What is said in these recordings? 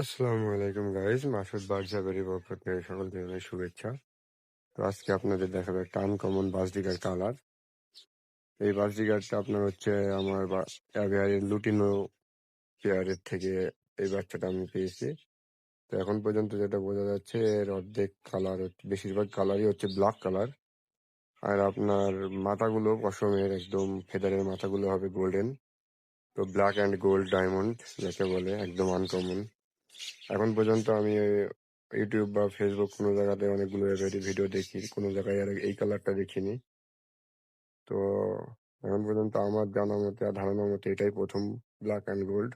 আসসালামু আলাইকুম গাইজ, মাসুদ বার্জাবেরি পক্ষ থেকে সকলকে জানাই শুভেচ্ছা। তো আজকে আপনাদের দেখাবো একটা আনকমন বাসডিগার কালার। এই বাসডিগারটা আপনার হচ্ছে আমার অ্যাভিয়ারের লুটিনো পেয়ারের থেকে এই বাচ্চাটা আমি পেয়েছি। তো এখন পর্যন্ত যেটা বোঝা যাচ্ছে এর অর্ধেক কালার, বেশিরভাগ কালারই হচ্ছে ব্ল্যাক কালার। আর আপনার মাথাগুলো পশমের একদম ফেদারের মাথাগুলো হবে গোল্ডেন। তো ব্ল্যাক অ্যান্ড গোল্ড ডায়মন্ড যাকে বলে, একদম আনকমন। এখন পর্যন্ত আমি ইউটিউব বা ফেসবুক কোনো জায়গাতে অনেকগুলো ভিডিও দেখি, কোনো জায়গায় আর এই কালারটা দেখিনি। তো এখন পর্যন্ত আমার জানা মতে আর ধারণা মতে এটাই প্রথম ব্ল্যাক অ্যান্ড গোল্ড।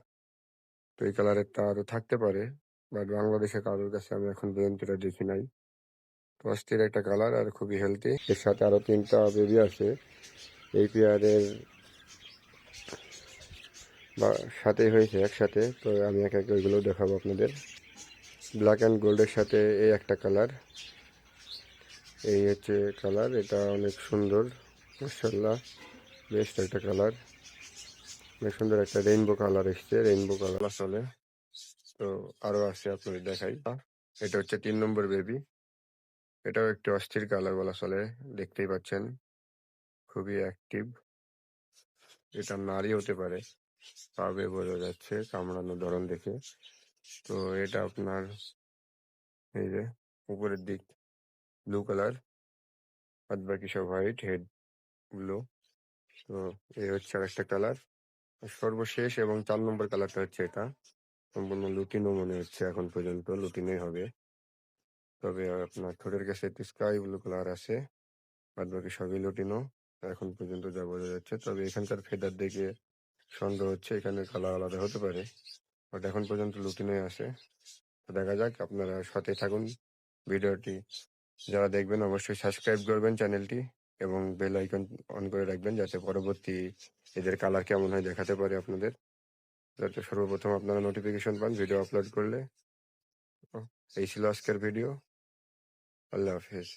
তো এই কালারেরটা আরও থাকতে পারে, বাট বাংলাদেশে কারোর কাছে আমি এখন পর্যন্ত এটা দেখি নাই। তো অস্থির একটা কালার আর খুবই হেলদি। এর সাথে আরো 3টা বেবি আছে এই পেয়ারের বা সাথেই হয়েছে একসাথে। তো আমি এক এক ওইগুলো দেখাবো আপনাদের। ব্ল্যাক অ্যান্ড গোল্ডের সাথে এই একটা কালার, এই হচ্ছে কালার। এটা অনেক সুন্দর, মাশাআল্লাহ, বেস্ট একটা কালার। অনেক সুন্দর একটা রেইনবো কালার এসছে, রেইনবো কালার আসলে। তো আরো আছে, আপনাদের দেখাই। এটা হচ্ছে 3 নম্বর বেবি। এটাও একটি অস্থির কালার বলা চলে, দেখতেই পাচ্ছেন, খুবই অ্যাক্টিভ। এটা নারী হতে পারে, পাবে বোঝা যাচ্ছে কামড়ানোর ধরন দেখে। তো এটা আপনার এই যে উপরের দিক ব্লু কালার, বাদ বাকি সব হোয়াইট, হেড ব্লু। তো এই হচ্ছে আর একটা কালার। সর্বশেষ এবং 4 নম্বর কালারটা হচ্ছে এটা, সম্পূর্ণ লুটিনো মনে হচ্ছে, এখন পর্যন্ত লুটিনোই হবে। তবে আপনার ঠোঁটের কাছে একটু স্কাই ব্লু কালার আছে, বাদ বাকি সবই লুটিনো এখন পর্যন্ত যা বোঝা যাচ্ছে। তবে এখানকার ফেদার দেখে সন্দেহ হচ্ছে এখানে কালার আলাদা হতে পারে, বাট এখন পর্যন্ত লুটিনোই আছে। তো দেখা যাক, আপনারা সাথে থাকুন। ভিডিওটি যারা দেখবেন অবশ্যই সাবস্ক্রাইব করবেন চ্যানেলটি এবং বেল আইকন অন করে রাখবেন, যাতে পরবর্তী এদের কালার কেমন হয় দেখাতে পারে আপনাদের, যাতে সর্বপ্রথম আপনারা নোটিফিকেশন পান ভিডিও আপলোড করলে। এই ছিল আজকের ভিডিও। আল্লাহ হাফেজ।